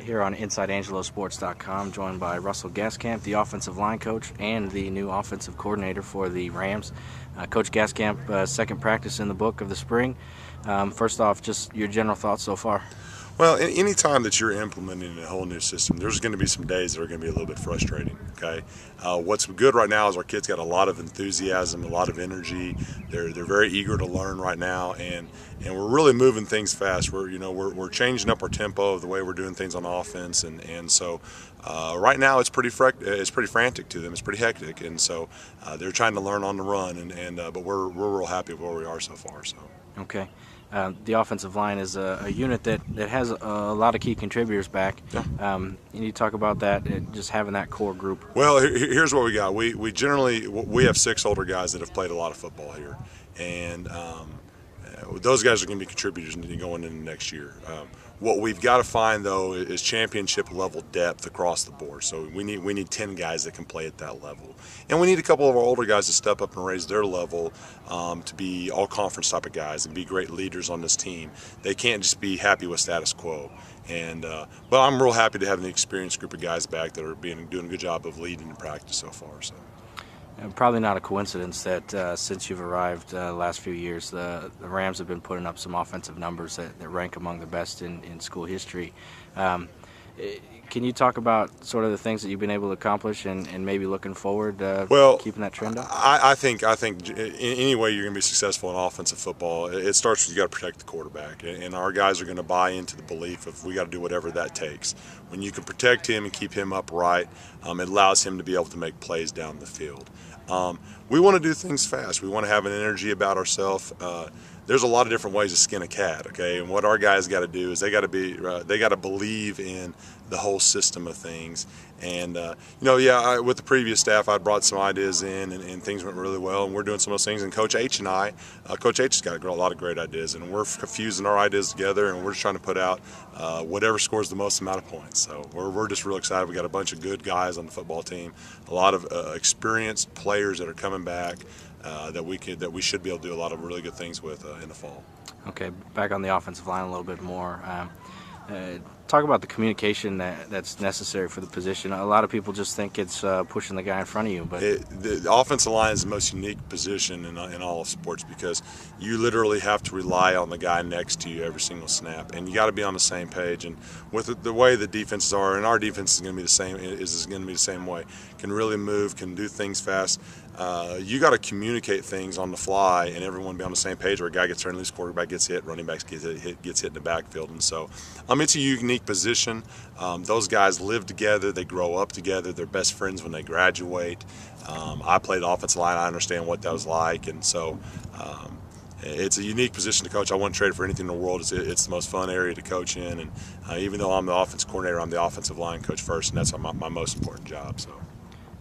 here on InsideAngeloSports.com, joined by Russell Gaskamp, the offensive line coach and the new offensive coordinator for the Rams. Coach Gaskamp, second practice in the book of the spring. First off, just your general thoughts so far. Well, any time that you're implementing a whole new system, there's going to be some days that are going to be a little bit frustrating, okay? What's good right now is our kids got a lot of enthusiasm, a lot of energy. They're very eager to learn right now, and we're really moving things fast. We're changing up our tempo of the way we're doing things on offense, and so right now it's pretty frantic to them. It's pretty hectic, and so they're trying to learn on the run, but we're real happy with where we are so far. So. Okay. The offensive line is a unit that has a lot of key contributors back. Yeah. You talk about that, just having that core group. Well, here's what we got. We generally have 6 older guys that have played a lot of football here, and those guys are going to be contributors going into next year. What we've got to find, though, is championship level depth across the board. So we need 10 guys that can play at that level, and we need a couple of our older guys to step up and raise their level to be all conference type of guys and be great leaders on this team. They can't just be happy with status quo. But I'm real happy to have an experienced group of guys back that are doing a good job of leading in practice so far. So. Probably not a coincidence that since you've arrived the last few years, the Rams have been putting up some offensive numbers that rank among the best in school history. Can you talk about sort of the things that you've been able to accomplish and maybe looking forward, keeping that trend up? I think any way you're going to be successful in offensive football, it starts with you got to protect the quarterback, and our guys are going to buy into the belief of we got to do whatever that takes. When you can protect him and keep him upright, it allows him to be able to make plays down the field. We want to do things fast. We want to have an energy about ourselves. There's a lot of different ways to skin a cat, okay? And what our guys got to do is they got to believe in the whole system of things. And with the previous staff, I brought some ideas in, and things went really well. And we're doing some of those things. And Coach H and I, Coach H has got a lot of great ideas, and we're fusing our ideas together, and we're just trying to put out whatever scores the most amount of points. So we're just real excited. We got a bunch of good guys on the football team, a lot of experienced players that are coming back. That we should be able to do a lot of really good things with in the fall. Okay, back on the offensive line a little bit more. Talk about the communication that's necessary for the position. A lot of people just think it's pushing the guy in front of you, but the offensive line is the most unique position in all of sports because you literally have to rely on the guy next to you every single snap, and you got to be on the same page. And with the way the defenses are, and our defense is going to be the same. Is going to be the same way. Can really move, can do things fast. You got to communicate things on the fly, and everyone be on the same page. Or a guy gets turned loose, quarterback gets hit, running backs gets hit in the backfield, and so it's a unique position. Those guys live together, they grow up together, they're best friends when they graduate. I played offensive line, I understand what that was like, and so it's a unique position to coach. I wouldn't trade it for anything in the world. It's the most fun area to coach in, and even though I'm the offense coordinator, I'm the offensive line coach first, and that's my most important job. So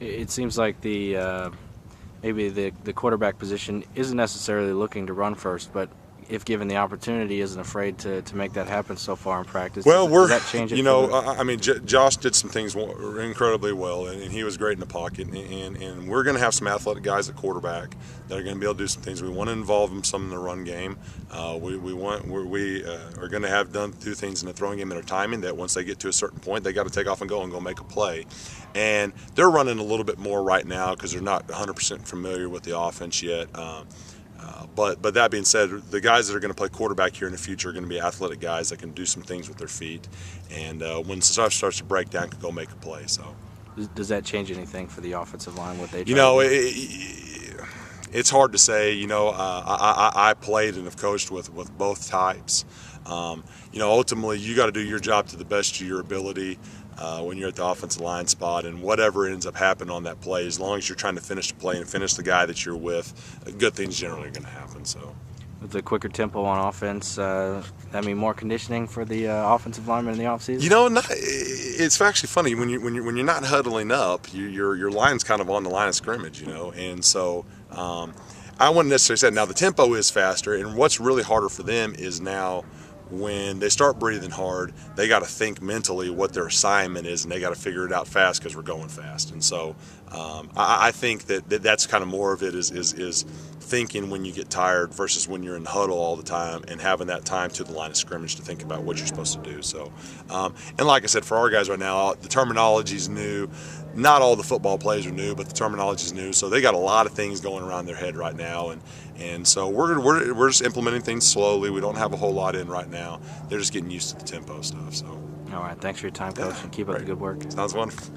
it seems like maybe the quarterback position isn't necessarily looking to run first, but if given the opportunity, isn't afraid to make that happen so far in practice. Well, does that change it? Josh did some things incredibly well, and he was great in the pocket. And we're going to have some athletic guys at quarterback that are going to be able to do some things. We want to involve them some in the run game. We are going to do things in the throwing game that are timing. That once they get to a certain point, they got to take off and go make a play. And they're running a little bit more right now because they're not 100% familiar with the offense yet. But that being said, the guys that are going to play quarterback here in the future are going to be athletic guys that can do some things with their feet, and when stuff starts to break down, can go make a play. So, does that change anything for the offensive line? What they it's hard to say. I played and have coached with both types. Ultimately, you got to do your job to the best of your ability. When you're at the offensive line spot, and whatever ends up happening on that play, as long as you're trying to finish the play and finish the guy that you're with, good things generally are going to happen. So, with the quicker tempo on offense, that mean more conditioning for the offensive linemen in the offseason? It's actually funny when you're not huddling up, your line's kind of on the line of scrimmage, and so. I wouldn't necessarily say now the tempo is faster, and what's really harder for them is now. When they start breathing hard, they got to think mentally what their assignment is, and they got to figure it out fast because we're going fast. And so I think that's kind of more of it is thinking when you get tired versus when you're in the huddle all the time and having that time to the line of scrimmage to think about what you're supposed to do. So, and like I said, for our guys right now, the terminology is new. Not all the football plays are new, but the terminology is new. So they got a lot of things going around their head right now, and so we're just implementing things slowly. We don't have a whole lot in right now. They're just getting used to the tempo stuff. So. All right. Thanks for your time, Coach, and keep up the good work. Sounds wonderful.